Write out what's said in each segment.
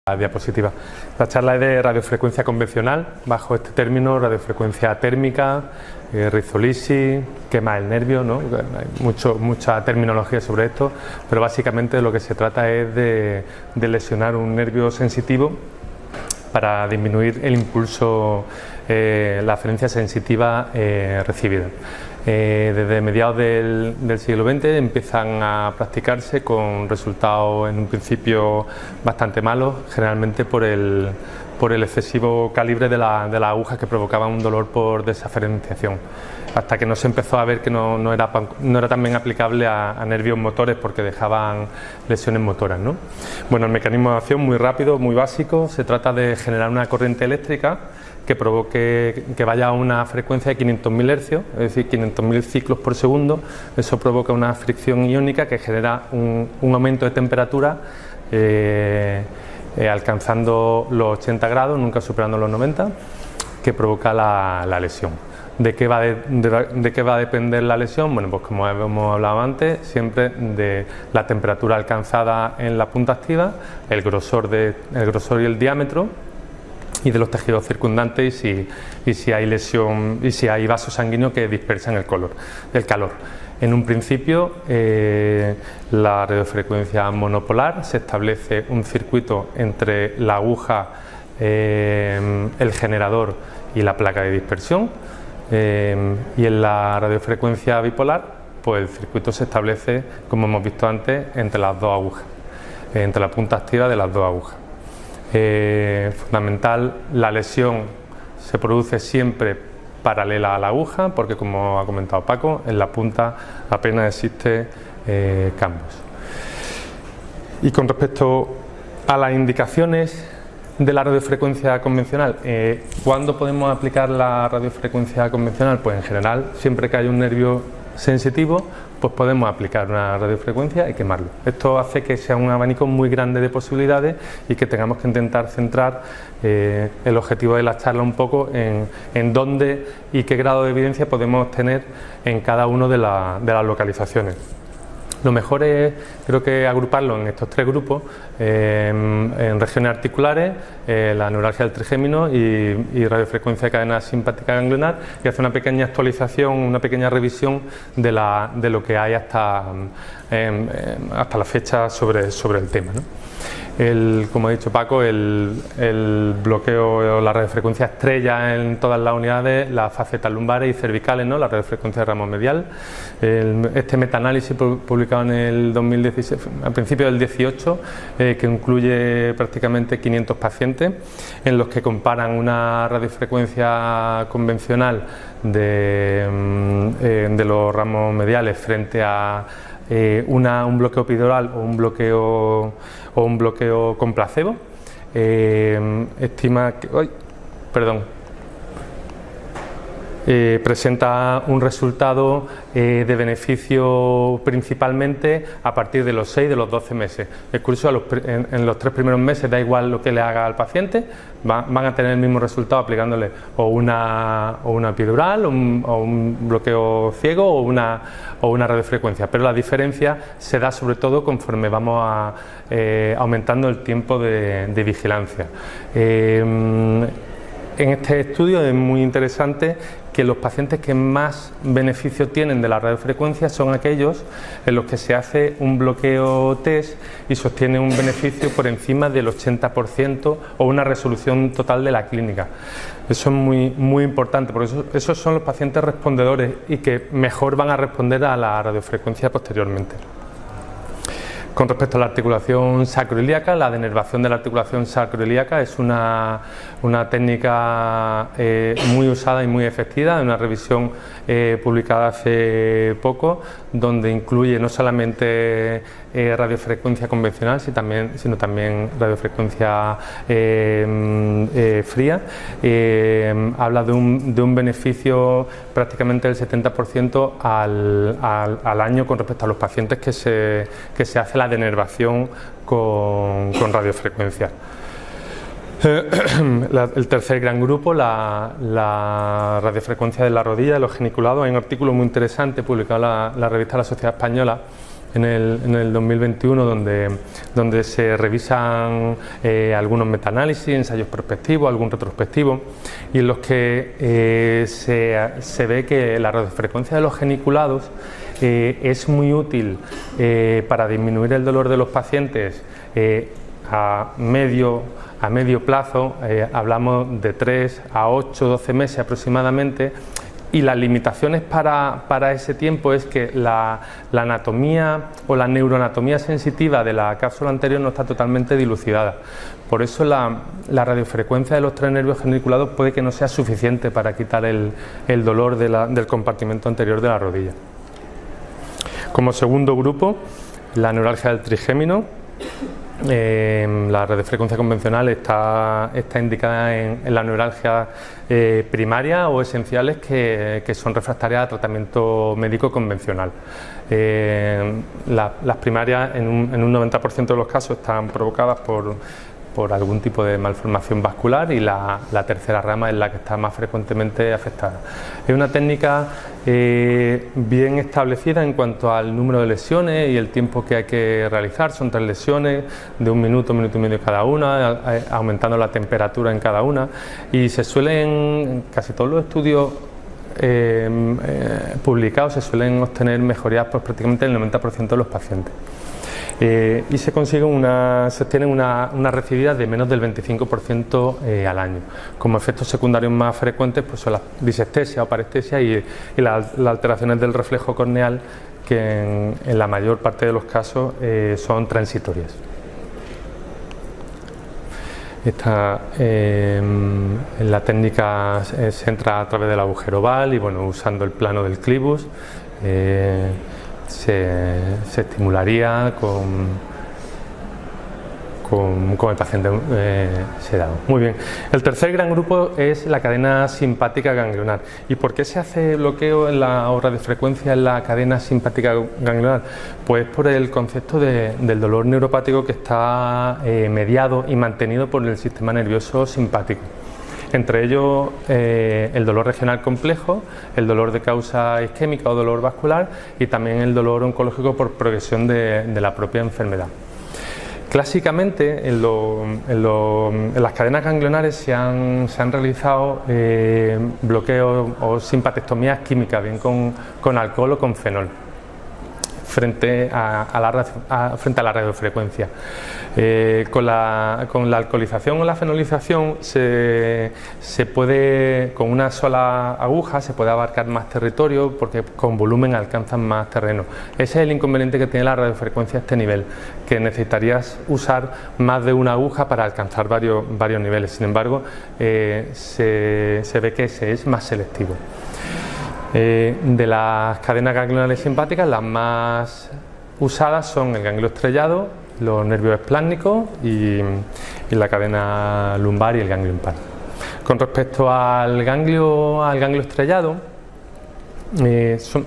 La diapositiva. La charla es de radiofrecuencia convencional, bajo este término, radiofrecuencia térmica, rizolisis, quema del nervio, ¿no? Hay mucha terminología sobre esto, pero básicamente lo que se trata es de lesionar un nervio sensitivo para disminuir el impulso, la afferencia sensitiva recibida. Desde mediados del siglo XX empiezan a practicarse con resultados en un principio bastante malos, generalmente por el excesivo calibre de las agujas que provocaban un dolor por desaferenciación, hasta que no se empezó a ver que no era también aplicable a nervios motores porque dejaban lesiones motoras, ¿no? Bueno, el mecanismo de acción muy rápido, muy básico, se trata de generar una corriente eléctrica que provoque que vaya a una frecuencia de 500.000 Hz, es decir, 500.000 ciclos por segundo. Eso provoca una fricción iónica que genera un aumento de temperatura alcanzando los 80 grados, nunca superando los 90, que provoca la lesión. ¿De qué va a depender la lesión? Bueno, pues como hemos hablado antes, siempre de la temperatura alcanzada en la punta activa, el grosor y el diámetro, y de los tejidos circundantes y si hay lesión y si hay vasos sanguíneos que dispersan el calor. En un principio, la radiofrecuencia monopolar, se establece un circuito entre la aguja, el generador y la placa de dispersión, y en la radiofrecuencia bipolar, pues el circuito se establece, como hemos visto antes, entre las dos agujas, entre la punta activa de las dos agujas. Fundamental, la lesión se produce siempre paralela a la aguja, porque como ha comentado Paco, en la punta apenas existe cambios. Y con respecto a las indicaciones de la radiofrecuencia convencional, ¿cuándo podemos aplicar la radiofrecuencia convencional? Pues en general, siempre que hay un nervio sensitivo, pues podemos aplicar una radiofrecuencia y quemarlo. Esto hace que sea un abanico muy grande de posibilidades y que tengamos que intentar centrar el objetivo de la charla un poco en dónde y qué grado de evidencia podemos tener en cada una de las localizaciones. Lo mejor es, creo que, agruparlo en estos tres grupos, en regiones articulares, la neuralgia del trigémino y radiofrecuencia de cadena simpática ganglionar, y hacer una pequeña actualización, una pequeña revisión de lo que hay hasta la fecha sobre el tema, ¿no? Como ha dicho Paco, el bloqueo o la radiofrecuencia estrella en todas las unidades, las facetas lumbares y cervicales, ¿no? La radiofrecuencia de ramo medial. Este metaanálisis publicado en el 2016, a principios del 18, que incluye prácticamente 500 pacientes, en los que comparan una radiofrecuencia convencional de los ramos mediales frente a un bloqueo epidural o un bloqueo con placebo. Estima que presenta un resultado de beneficio principalmente a partir de los 6 de los 12 meses. Es curioso, en los 3 primeros meses da igual lo que le haga al paciente, van a tener el mismo resultado aplicándole o una epidural o un bloqueo ciego o una radiofrecuencia, pero la diferencia se da sobre todo conforme vamos aumentando el tiempo de vigilancia. En este estudio es muy interesante que los pacientes que más beneficio tienen de la radiofrecuencia son aquellos en los que se hace un bloqueo TES y se obtiene un beneficio por encima del 80% o una resolución total de la clínica. Eso es muy importante, porque esos son los pacientes respondedores y que mejor van a responder a la radiofrecuencia posteriormente. Con respecto a la articulación sacroiliaca, la denervación de la articulación sacroiliaca es una técnica muy usada y muy efectiva, una revisión publicada hace poco, donde incluye no solamente radiofrecuencia convencional, sino también radiofrecuencia fría. Habla de un beneficio prácticamente del 70% al año con respecto a los pacientes que se hace la denervación con radiofrecuencia. El tercer gran grupo, la radiofrecuencia de la rodilla, de los geniculados. Hay un artículo muy interesante publicado en la revista de la Sociedad Española en el 2021, donde se revisan algunos metaanálisis, ensayos prospectivos, algún retrospectivo, y en los que se ve que la radiofrecuencia de los geniculados es muy útil para disminuir el dolor de los pacientes a medio plazo. Hablamos de 3 a 8, 12 meses aproximadamente, y las limitaciones para ese tiempo es que la anatomía o la neuroanatomía sensitiva de la cápsula anterior no está totalmente dilucidada. Por eso la radiofrecuencia de los 3 nervios geniculados puede que no sea suficiente para quitar el dolor del compartimento anterior de la rodilla. Como segundo grupo, la neuralgia del trigémino. La radiofrecuencia convencional está indicada en la neuralgia primaria o esenciales que son refractarias a tratamiento médico convencional. Las primarias en un 90% de los casos están provocadas por algún tipo de malformación vascular, y la tercera rama es la que está más frecuentemente afectada. Es una técnica bien establecida en cuanto al número de lesiones y el tiempo que hay que realizar. Son 3 lesiones de 1 minuto, 1 minuto y medio cada una, aumentando la temperatura en cada una, y se suelen, casi todos los estudios publicados, se suelen obtener mejorías pues prácticamente en el 90% de los pacientes. Y se obtienen una recidiva de menos del 25% al año. Como efectos secundarios más frecuentes pues son la disestesia o parestesia y las alteraciones del reflejo corneal, que en la mayor parte de los casos son transitorias. La técnica se entra a través del agujero oval y, bueno, usando el plano del clivus se estimularía con el paciente sedado. Muy bien. El tercer gran grupo es la cadena simpática ganglionar. ¿Y por qué se hace bloqueo o radiofrecuencia en la cadena simpática ganglionar? Pues por el concepto del dolor neuropático que está mediado y mantenido por el sistema nervioso simpático. Entre ellos el dolor regional complejo, el dolor de causa isquémica o dolor vascular, y también el dolor oncológico por progresión de la propia enfermedad. Clásicamente en las cadenas ganglionares se han realizado bloqueos o simpatectomías químicas, bien con alcohol o con fenol, frente a la radiofrecuencia. Con la alcoholización o la fenolización se puede, con una sola aguja, se puede abarcar más territorio, porque con volumen alcanzan más terreno. Ese es el inconveniente que tiene la radiofrecuencia a este nivel, que necesitarías usar más de una aguja para alcanzar varios niveles. Sin embargo, se ve que ese es más selectivo. De las cadenas ganglionares simpáticas, las más usadas son el ganglio estrellado, los nervios esplácnicos y la cadena lumbar y el ganglio impar. Con respecto al ganglio estrellado,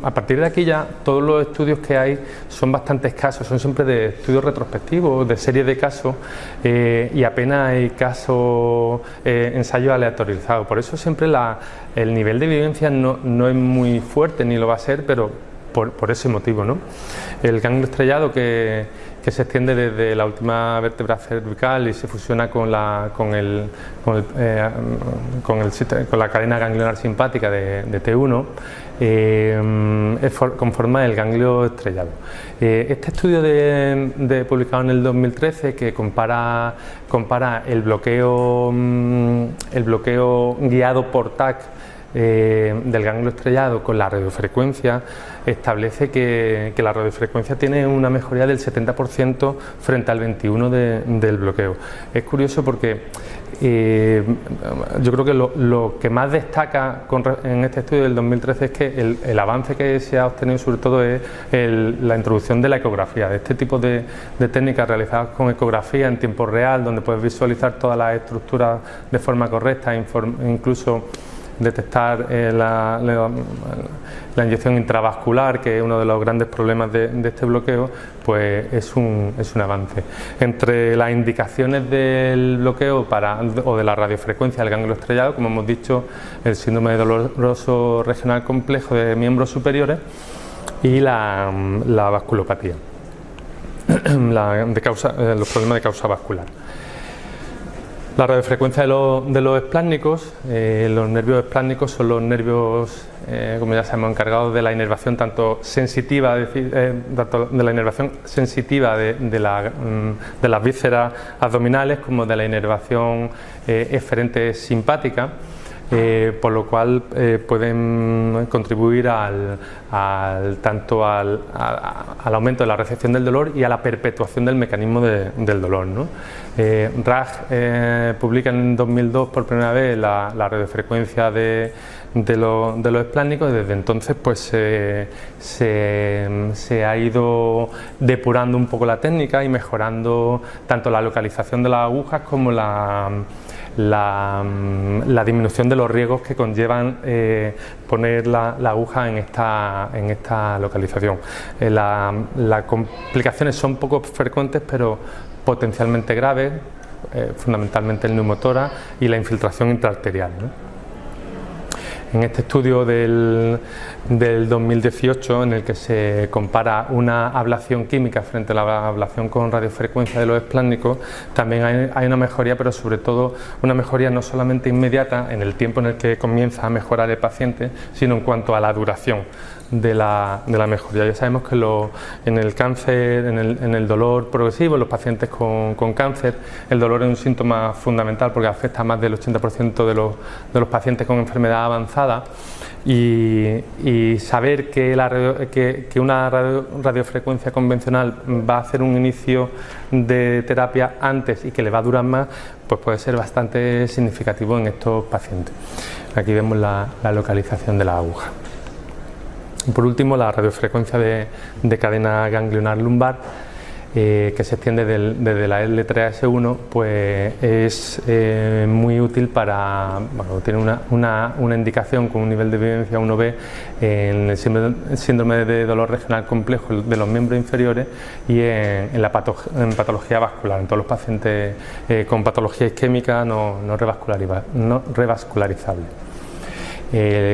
a partir de aquí ya todos los estudios que hay son bastante escasos, son siempre de estudios retrospectivos, de series de casos, y apenas hay casos, ensayos aleatorizados. Por eso siempre el nivel de evidencia no es muy fuerte, ni lo va a ser, pero por ese motivo, ¿no? El ganglio estrellado que se extiende desde la última vértebra cervical y se fusiona con la cadena ganglionar simpática de T1, conforma el ganglio estrellado. Este estudio publicado en el 2013, que compara el bloqueo guiado por TAC del ganglio estrellado con la radiofrecuencia, establece que la radiofrecuencia tiene una mejoría del 70% frente al 21% del bloqueo. Es curioso porque yo creo que lo que más destaca en este estudio del 2013 es que el avance que se ha obtenido sobre todo es la introducción de la ecografía, de este tipo de técnicas realizadas con ecografía en tiempo real, donde puedes visualizar todas las estructuras de forma correcta, incluso detectar la inyección intravascular, que es uno de los grandes problemas de este bloqueo, pues es un avance. Entre las indicaciones del bloqueo o de la radiofrecuencia del ganglio estrellado, como hemos dicho, el síndrome doloroso regional complejo de miembros superiores y la vasculopatía. los problemas de causa vascular. La radiofrecuencia de los esplácnicos, los nervios esplácnicos son los nervios, como ya sabemos, encargados de la inervación tanto sensitiva, tanto de la inervación sensitiva de las vísceras abdominales como de la inervación eferente simpática. Por lo cual pueden contribuir tanto al aumento de la recepción del dolor y a la perpetuación del mecanismo del dolor, ¿no? Raj publica en 2002 por primera vez la radiofrecuencia de los esplácnicos, y desde entonces pues se ha ido depurando un poco la técnica y mejorando tanto la localización de las agujas como la disminución de los riesgos que conllevan poner la aguja en esta localización. Las complicaciones son poco frecuentes pero potencialmente graves, fundamentalmente el neumotórax y la infiltración intraarterial, ¿no? En este estudio del 2018, en el que se compara una ablación química frente a la ablación con radiofrecuencia de los esplácnicos, también hay una mejoría, pero sobre todo una mejoría no solamente inmediata en el tiempo en el que comienza a mejorar el paciente, sino en cuanto a la duración de la mejoría. Ya sabemos que en el cáncer, en el dolor progresivo, en los pacientes con cáncer, el dolor es un síntoma fundamental porque afecta a más del 80% de los pacientes con enfermedad avanzada, y saber que una radiofrecuencia convencional va a hacer un inicio de terapia antes y que le va a durar más, pues puede ser bastante significativo en estos pacientes. Aquí vemos la localización de la aguja. Por último, la radiofrecuencia de cadena ganglionar lumbar, que se extiende desde la L3-S1, pues es muy útil tiene una indicación con un nivel de evidencia 1B en el síndrome de dolor regional complejo de los miembros inferiores y en patología vascular, en todos los pacientes con patología isquémica no revascularizable.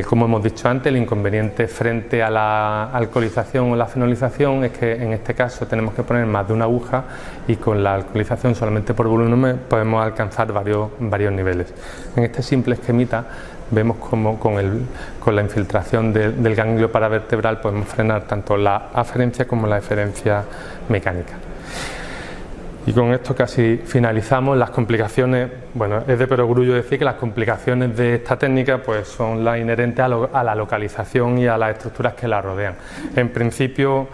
Como hemos dicho antes, el inconveniente frente a la alcoholización o la fenolización es que en este caso tenemos que poner más de una aguja, y con la alcoholización solamente por volumen podemos alcanzar varios niveles. En este simple esquemita vemos cómo con la infiltración del ganglio paravertebral podemos frenar tanto la aferencia como la eferencia mecánica. Y con esto casi finalizamos. Las complicaciones, bueno, es de perogrullo decir que las complicaciones de esta técnica pues son las inherentes a la localización y a las estructuras que la rodean. En principio,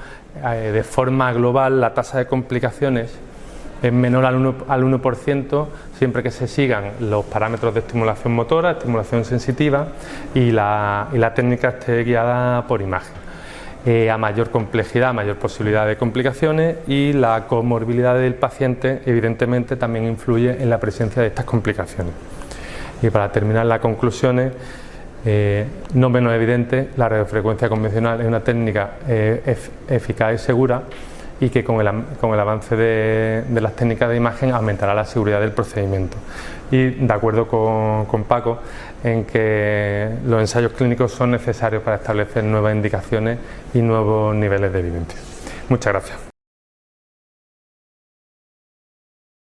de forma global, la tasa de complicaciones es menor al 1% siempre que se sigan los parámetros de estimulación motora, estimulación sensitiva y la técnica esté guiada por imagen. A mayor complejidad, mayor posibilidad de complicaciones, y la comorbilidad del paciente evidentemente también influye en la presencia de estas complicaciones. Y para terminar las conclusiones, no menos evidente, la radiofrecuencia convencional es una técnica eficaz y segura, y que con el avance de las técnicas de imagen aumentará la seguridad del procedimiento. Y de acuerdo con Paco en que los ensayos clínicos son necesarios para establecer nuevas indicaciones y nuevos niveles de evidencia. Muchas gracias.